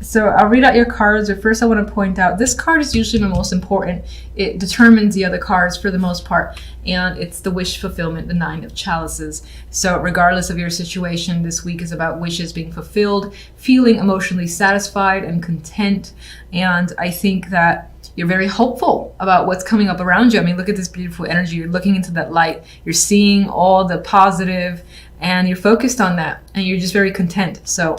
So I'll read out your cards, but first I want to point out this card is usually the most important. It determines the other cards for the most part, and it's the wish fulfillment, the Nine of Chalices. So regardless of your situation, this week is about wishes being fulfilled, feeling emotionally satisfied and content. And I think that you're very hopeful about what's coming up around you. I mean, look at this beautiful energy. You're looking into that light. You're seeing all the positive, and you're focused on that, and you're just very content. So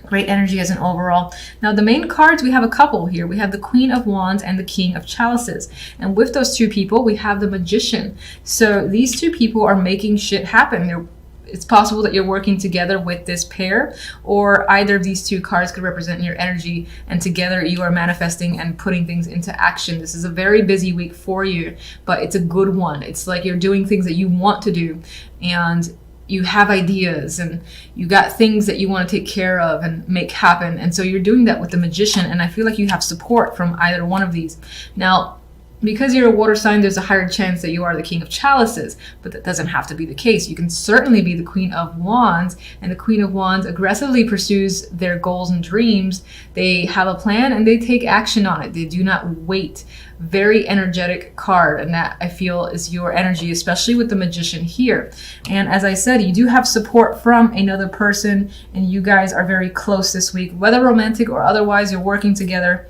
great energy as an overall. Now the main cards, we have a couple here. We have the Queen of Wands and the King of Chalices. And with those two people, we have the Magician. So these two people are making shit happen. It's possible that you're working together with this pair, or either of these two cards could represent your energy, and together you are manifesting and putting things into action. This is a very busy week for you, but it's a good one. It's like you're doing things that you want to do, and you have ideas, and you got things that you want to take care of and make happen. And so you're doing that with the Magician, and I feel like you have support from either one of these. Now, because you're a water sign, there's a higher chance that you are the King of Chalices, but that doesn't have to be the case. You can certainly be the Queen of Wands, and the Queen of Wands aggressively pursues their goals and dreams. They have a plan and they take action on it. They do not wait. Very energetic card, and that I feel is your energy, especially with the Magician here. And as I said, you do have support from another person, and you guys are very close this week, whether romantic or otherwise. You're working together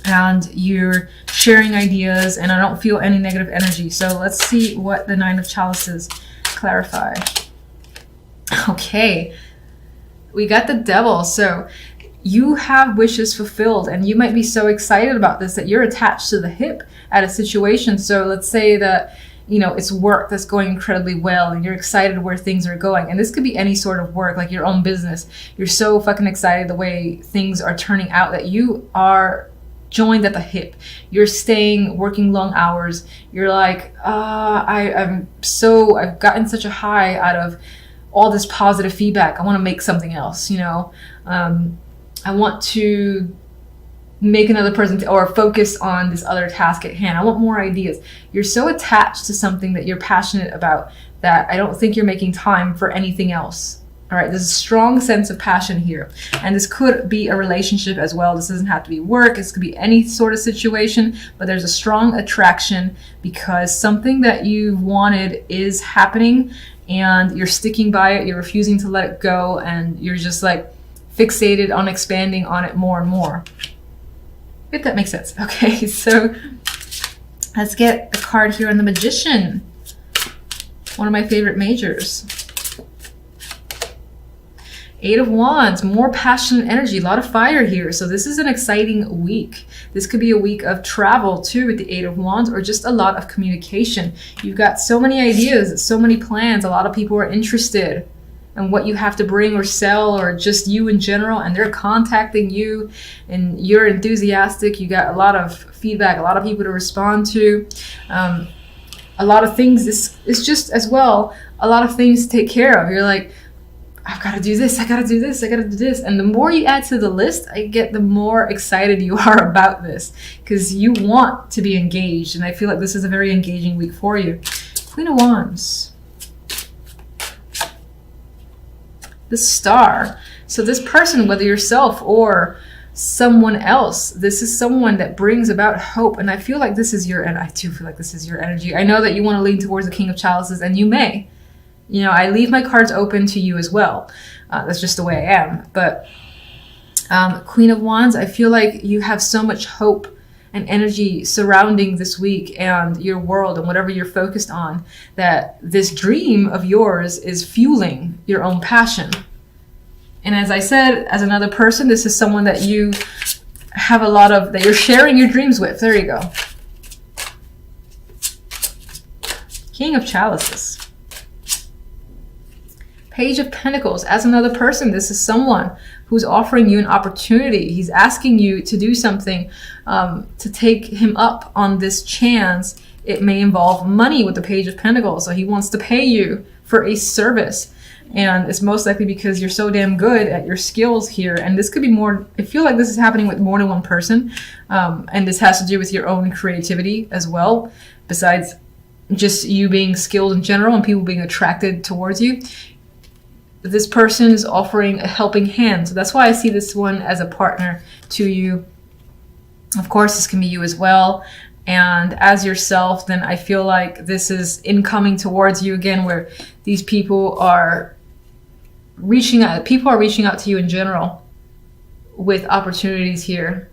and you're sharing ideas, and I don't feel any negative energy. So let's see what the Nine of Chalices clarify. Okay, we got the Devil. So you have wishes fulfilled, and you might be so excited about this that you're attached to the hip at a situation. So let's say that, you know, it's work that's going incredibly well, and you're excited where things are going. And this could be any sort of work, like your own business. You're so fucking excited the way things are turning out that you are joined at the hip. You're staying, working long hours. You're like, I've gotten such a high out of all this positive feedback. I want to make something else, you know. I want to make another present or focus on this other task at hand. I want more ideas. You're so attached to something that you're passionate about that I don't think you're making time for anything else. All right, there's a strong sense of passion here. And this could be a relationship as well. This doesn't have to be work. This could be any sort of situation, but there's a strong attraction because something that you wanted is happening, and you're sticking by it. You're refusing to let it go, and you're just like fixated on expanding on it more and more. If that makes sense. Okay, so let's get the card here on the Magician. One of my favorite majors. Eight of Wands, more passionate energy, a lot of fire here. So this is an exciting week. This could be a week of travel too with the Eight of Wands, or just a lot of communication. You've got so many ideas, so many plans. A lot of people are interested in what you have to bring or sell, or just you in general, and they're contacting you, and you're enthusiastic. You got a lot of feedback, a lot of people to respond to, a lot of things. This is just as well, a lot of things to take care of. You're like, I've got to do this, I got to do this, I got to do this. And the more you add to the list, I get the more excited you are about this, because you want to be engaged. And I feel like this is a very engaging week for you. Queen of Wands. The Star. So this person, whether yourself or someone else, this is someone that brings about hope. And I feel like this is your, and I do feel like this is your energy. I know that you want to lean towards the King of Chalices, and you may. You know, I leave my cards open to you as well. That's just the way I am. But Queen of Wands, I feel like you have so much hope and energy surrounding this week and your world and whatever you're focused on, that this dream of yours is fueling your own passion. And as I said, as another person, this is someone that you have a lot of, that you're sharing your dreams with. There you go. King of Chalices. Page of Pentacles. As another person, this is someone who's offering you an opportunity. He's asking you to do something, to take him up on this chance. It may involve money with the Page of Pentacles. So he wants to pay you for a service. And it's most likely because you're so damn good at your skills here. And this could be more, I feel like this is happening with more than one person. And this has to do with your own creativity as well, besides just you being skilled in general and people being attracted towards you. this person is offering a helping hand. So that's why I see this one as a partner to you. Of course, this can be you as well. And as yourself, then I feel like this is incoming towards you again, where these people are reaching out. People are reaching out to you in general with opportunities here.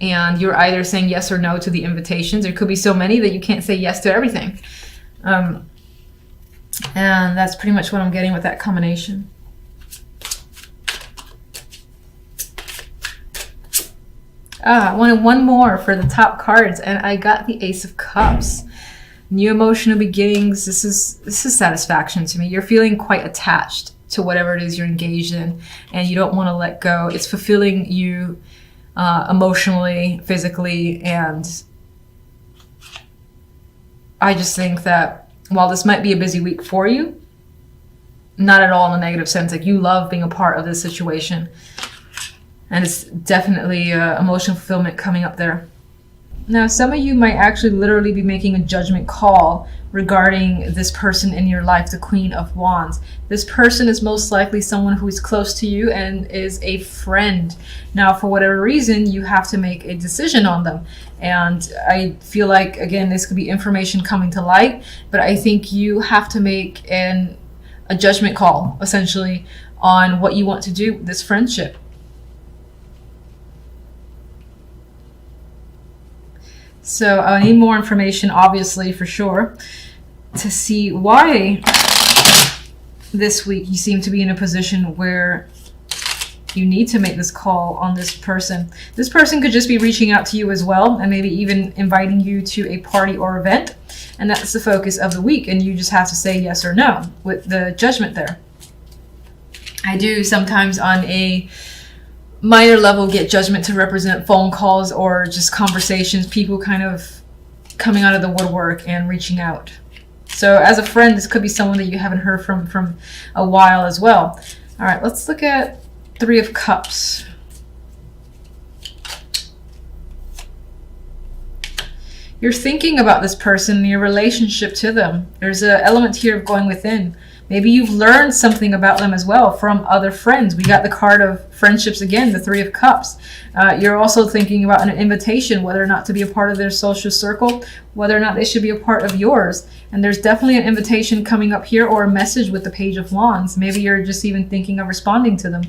And you're either saying yes or no to the invitations. There could be so many that you can't say yes to everything. And that's pretty much what I'm getting with that combination. I wanted one more for the top cards, and I got the Ace of Cups. New emotional beginnings. This is satisfaction to me. You're feeling quite attached to whatever it is you're engaged in, and you don't want to let go. It's fulfilling you emotionally, physically, and I just think that while this might be a busy week for you, not at all in a negative sense. Like, you love being a part of this situation, and it's definitely emotional fulfillment coming up there. Now, some of you might actually literally be making a judgment call regarding this person in your life, the Queen of Wands. This person is most likely someone who is close to you and is a friend. Now, for whatever reason, you have to make a decision on them. And I feel like, again, this could be information coming to light, but I think you have to make a judgment call, essentially, on what you want to do with this friendship. So I need more information, obviously, for sure, to see why this week you seem to be in a position where you need to make this call on this person. This person could just be reaching out to you as well, and maybe even inviting you to a party or event. And that's the focus of the week. And you just have to say yes or no with the judgment there. I do sometimes on a minor level get judgment to represent phone calls or just conversations, people kind of coming out of the woodwork and reaching out. So as a friend, this could be someone that you haven't heard from a while as well. All right, let's look at Three of Cups. You're thinking about this person, your relationship to them. There's an element here of going within. Maybe you've learned something about them as well from other friends. We got the card of friendships again, the Three of Cups. You're also thinking about an invitation, whether or not to be a part of their social circle, whether or not they should be a part of yours. And there's definitely an invitation coming up here, or a message with the Page of Wands. Maybe you're just even thinking of responding to them.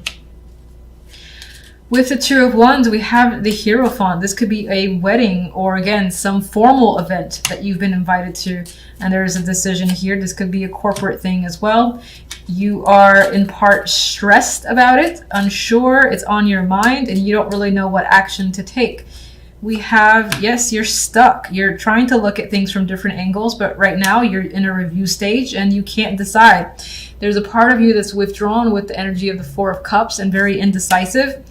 With the Two of Wands, we have the Hierophant. This could be a wedding, or again, some formal event that you've been invited to. And there is a decision here. This could be a corporate thing as well. You are in part stressed about it, unsure, it's on your mind, and you don't really know what action to take. We have, yes, you're stuck. You're trying to look at things from different angles, but right now you're in a review stage and you can't decide. There's a part of you that's withdrawn with the energy of the Four of Cups and very indecisive.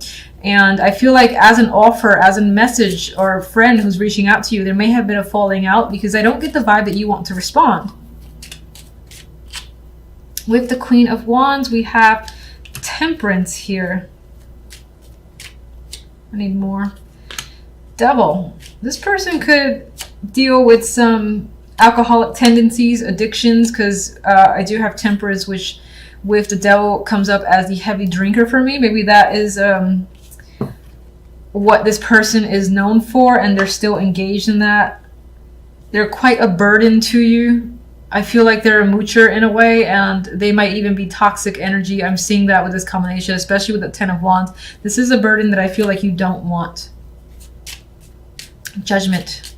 And I feel like as an offer, as a message, or a friend who's reaching out to you, there may have been a falling out, because I don't get the vibe that you want to respond. With the Queen of Wands, we have Temperance here. I need more. Devil. This person could deal with some alcoholic tendencies, addictions, because I do have Temperance, which with the Devil comes up as the heavy drinker for me. Maybe that is what this person is known for, and they're still engaged in that. They're quite a burden to you. I feel like they're a moocher in a way, and they might even be toxic energy. I'm seeing that with this combination, especially with the Ten of Wands. This is a burden that I feel like you don't want. Judgment.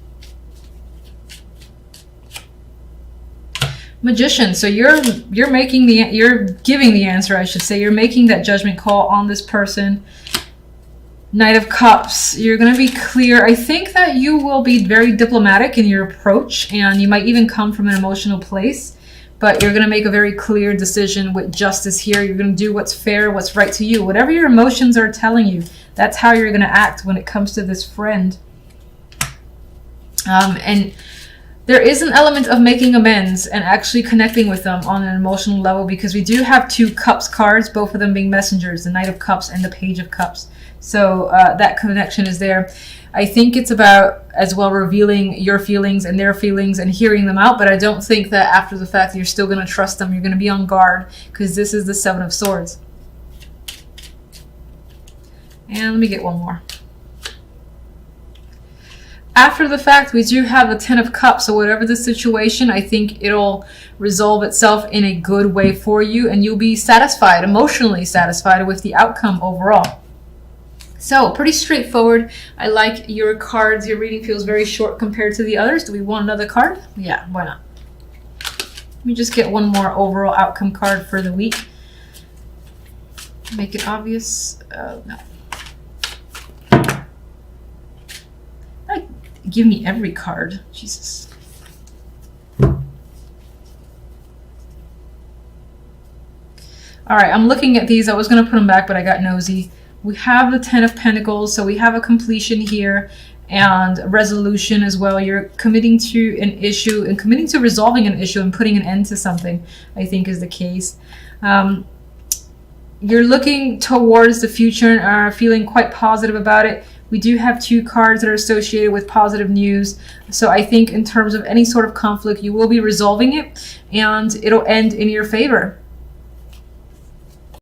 Magician. So you're giving the answer, I should say. You're making that judgment call on this person. Knight of Cups. You're going to be clear. I think that you will be very diplomatic in your approach, and you might even come from an emotional place, but you're going to make a very clear decision with justice here. You're going to do what's fair, what's right to you. Whatever your emotions are telling you, that's how you're going to act when it comes to this friend. And there is an element of making amends and actually connecting with them on an emotional level, because we do have 2 Cups cards, both of them being messengers, the Knight of Cups and the Page of Cups. So that connection is there. I think it's about as well revealing your feelings and their feelings and hearing them out, but I don't think that after the fact you're still going to trust them. You're going to be on guard, because this is the 7 of Swords. And let me get one more. After the fact, we do have the 10 of Cups, so whatever the situation, I think it'll resolve itself in a good way for you, and you'll be satisfied, emotionally satisfied with the outcome overall. So, pretty straightforward. I like your cards. Your reading feels very short compared to the others. Do we want another card? Yeah, why not? Let me just get one more overall outcome card for the week. Make it obvious. No. Give me every card. Jesus. All right, I'm looking at these. I was going to put them back, but I got nosy. We have the 10 of Pentacles, so we have a completion here and a resolution as well. You're committing to an issue and committing to resolving an issue and putting an end to something, I think is the case. You're looking towards the future and are feeling quite positive about it. We do have 2 cards that are associated with positive news. So I think in terms of any sort of conflict, you will be resolving it and it'll end in your favor.